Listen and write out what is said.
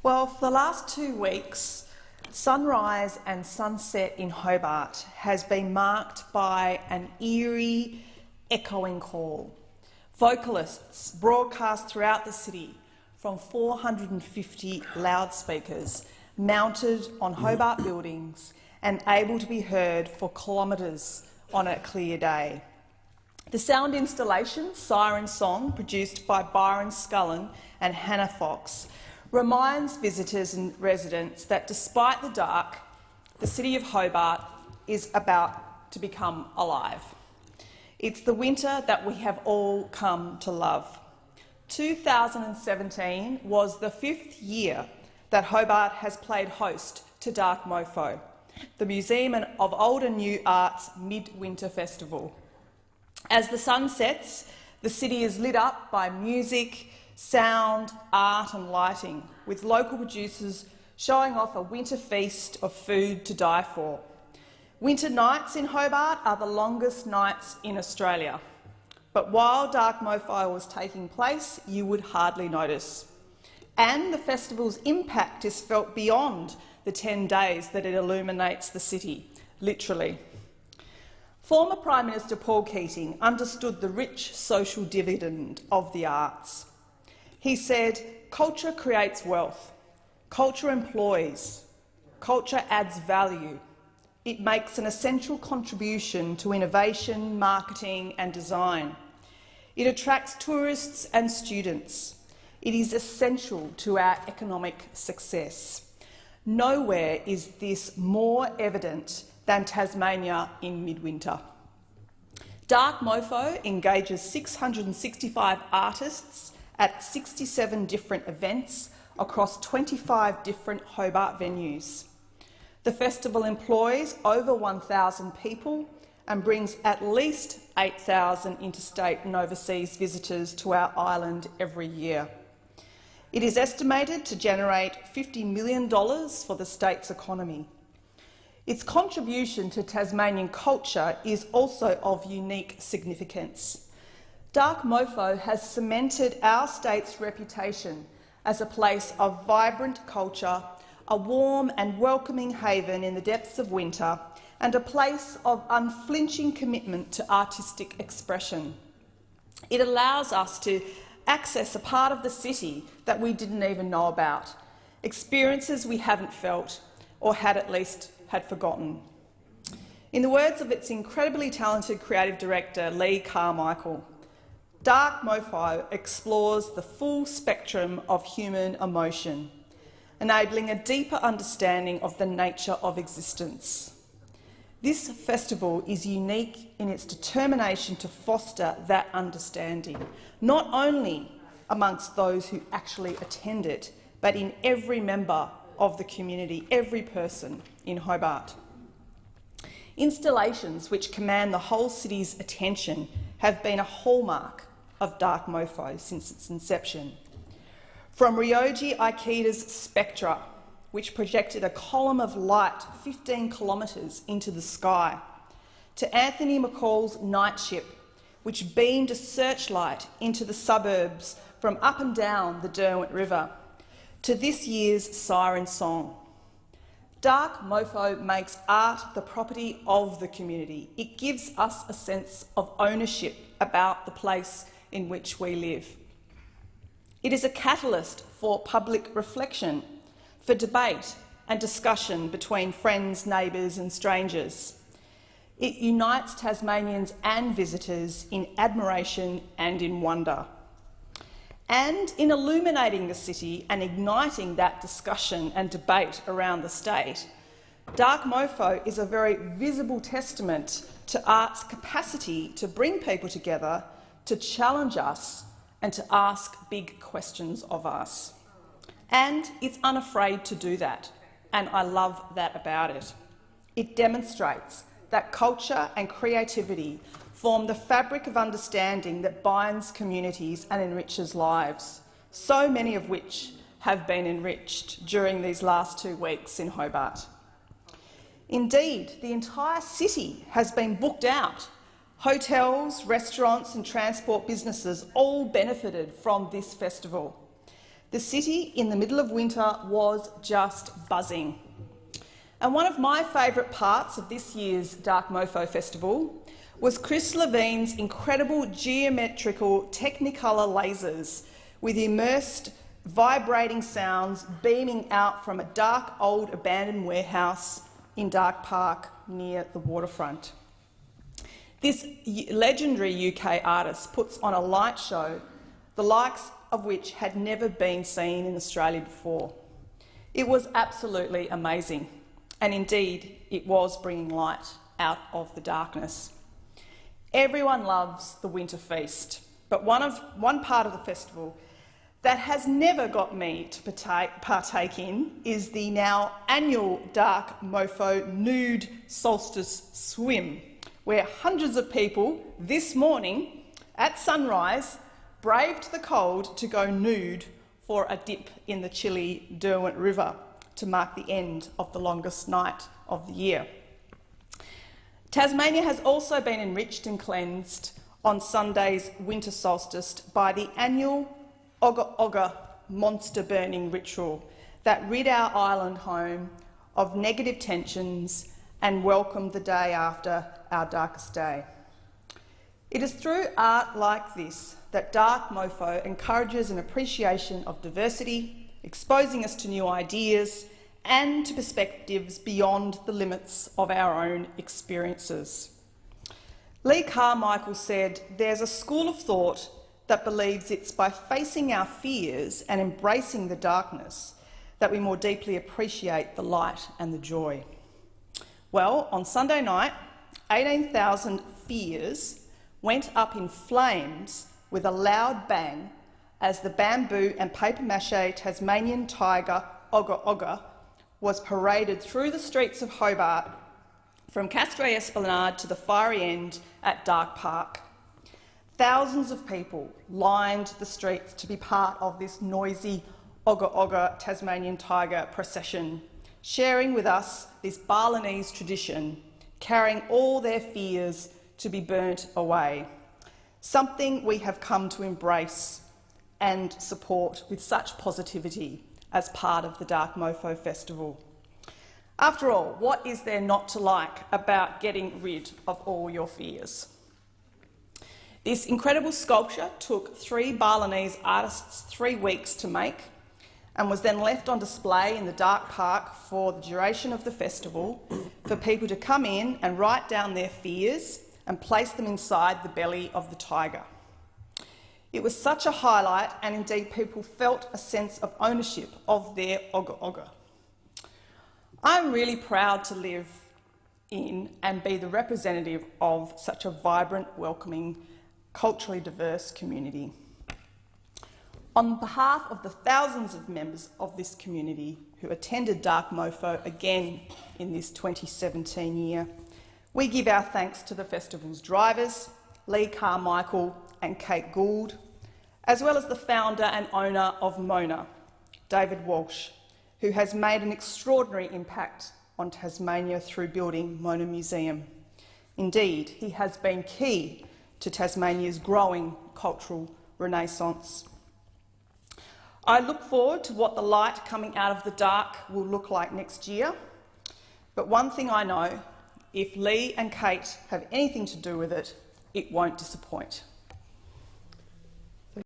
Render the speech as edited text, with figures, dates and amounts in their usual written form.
Well, for the last 2 weeks, sunrise and sunset in Hobart has been marked by an eerie, echoing call. Vocalists broadcast throughout the city from 450 loudspeakers mounted on Hobart buildings and able to be heard for kilometres on a clear day. The sound installation, Siren Song, produced by Byron Scullen and Hannah Fox, reminds visitors and residents that despite the dark, the city of Hobart is about to become alive. It's the winter that we have all come to love. 2017 was the 5th year that Hobart has played host to Dark Mofo, the Museum of Old and New Art's Midwinter Festival. As the sun sets, the city is lit up by music, sound, art and lighting, with local producers showing off a winter feast of food to die for. Winter nights in Hobart are the longest nights in Australia, but while Dark Mofo was taking place, you would hardly notice. And the festival's impact is felt beyond the 10 days that it illuminates the city, literally. Former Prime Minister Paul Keating understood the rich social dividend of the arts. He said, "Culture creates wealth, culture employs, culture adds value. It makes an essential contribution to innovation, marketing and design. It attracts tourists and students. It is essential to our economic success. Nowhere is this more evident than Tasmania in midwinter." Dark Mofo engages 665 artists at 67 different events across 25 different Hobart venues. The festival employs over 1,000 people and brings at least 8,000 interstate and overseas visitors to our island every year. It is estimated to generate $50 million for the state's economy. Its contribution to Tasmanian culture is also of unique significance. Dark Mofo has cemented our state's reputation as a place of vibrant culture, a warm and welcoming haven in the depths of winter, and a place of unflinching commitment to artistic expression. It allows us to access a part of the city that we didn't even know about, experiences we haven't felt or at least had forgotten. In the words of its incredibly talented creative director, Lee Carmichael, Dark Mofo explores the full spectrum of human emotion, enabling a deeper understanding of the nature of existence. This festival is unique in its determination to foster that understanding, not only amongst those who actually attend it, but in every member of the community, every person in Hobart. Installations which command the whole city's attention have been a hallmark of Dark Mofo since its inception. From Ryoji Ikeda's Spectra, which projected a column of light 15 kilometres into the sky, to Anthony McCall's Night Ship, which beamed a searchlight into the suburbs from up and down the Derwent River, to this year's Siren Song. Dark Mofo makes art the property of the community. It gives us a sense of ownership about the place in which we live. It is a catalyst for public reflection, for debate and discussion between friends, neighbours and strangers. It unites Tasmanians and visitors in admiration and in wonder. And in illuminating the city and igniting that discussion and debate around the state, Dark Mofo is a very visible testament to art's capacity to bring people together, to challenge us and to ask big questions of us. And it's unafraid to do that, and I love that about it. It demonstrates that culture and creativity form the fabric of understanding that binds communities and enriches lives, so many of which have been enriched during these last 2 weeks in Hobart. Indeed, the entire city has been booked out. Hotels, restaurants and transport businesses all benefited from this festival. the city in the middle of winter was just buzzing. And one of my favourite parts of this year's Dark Mofo Festival was Chris Levine's incredible geometrical Technicolor lasers with immersed, vibrating sounds beaming out from a dark, old, abandoned warehouse in Dark Park near the waterfront. This legendary UK artist puts on a light show, the likes of which had never been seen in Australia before. It was absolutely amazing, and indeed it was bringing light out of the darkness. Everyone loves the Winter Feast, but one part of the festival that has never got me to partake in is the now annual Dark Mofo Nude Solstice Swim, where hundreds of people this morning at sunrise braved the cold to go nude for a dip in the chilly Derwent River to mark the end of the longest night of the year. Tasmania has also been enriched and cleansed on Sunday's winter solstice by the annual Ogga Ogga monster burning ritual that rid our island home of negative tensions and welcomed the day after our darkest day. It is through art like this that Dark Mofo encourages an appreciation of diversity, exposing us to new ideas and to perspectives beyond the limits of our own experiences. Lee Carmichael said, "There's a school of thought that believes it's by facing our fears and embracing the darkness that we more deeply appreciate the light and the joy." Well, on Sunday night, 18,000 fears went up in flames with a loud bang as the bamboo and papier-mâché Tasmanian tiger Ogga Ogga was paraded through the streets of Hobart from Castray Esplanade to the fiery end at Dark Park. Thousands of people lined the streets to be part of this noisy Ogga Ogga Tasmanian tiger procession, sharing with us this Balinese tradition, carrying all their fears to be burnt away, something we have come to embrace and support with such positivity as part of the Dark Mofo Festival. After all, what is there not to like about getting rid of all your fears? This incredible sculpture took 3 Balinese artists 3 weeks to make and was then left on display in the Dark Park for the duration of the festival for people to come in and write down their fears and place them inside the belly of the tiger. It was such a highlight, and indeed people felt a sense of ownership of their Ogga Ogga. I'm really proud to live in and be the representative of such a vibrant, welcoming, culturally diverse community. On behalf of the thousands of members of this community who attended Dark Mofo again in this 2017 year, we give our thanks to the festival's drivers, Lee Carmichael and Kate Gould, as well as the founder and owner of Mona, David Walsh, who has made an extraordinary impact on Tasmania through building Mona Museum. Indeed, he has been key to Tasmania's growing cultural renaissance. I look forward to what the light coming out of the dark will look like next year, but one thing I know, if Lee and Kate have anything to do with it, it won't disappoint.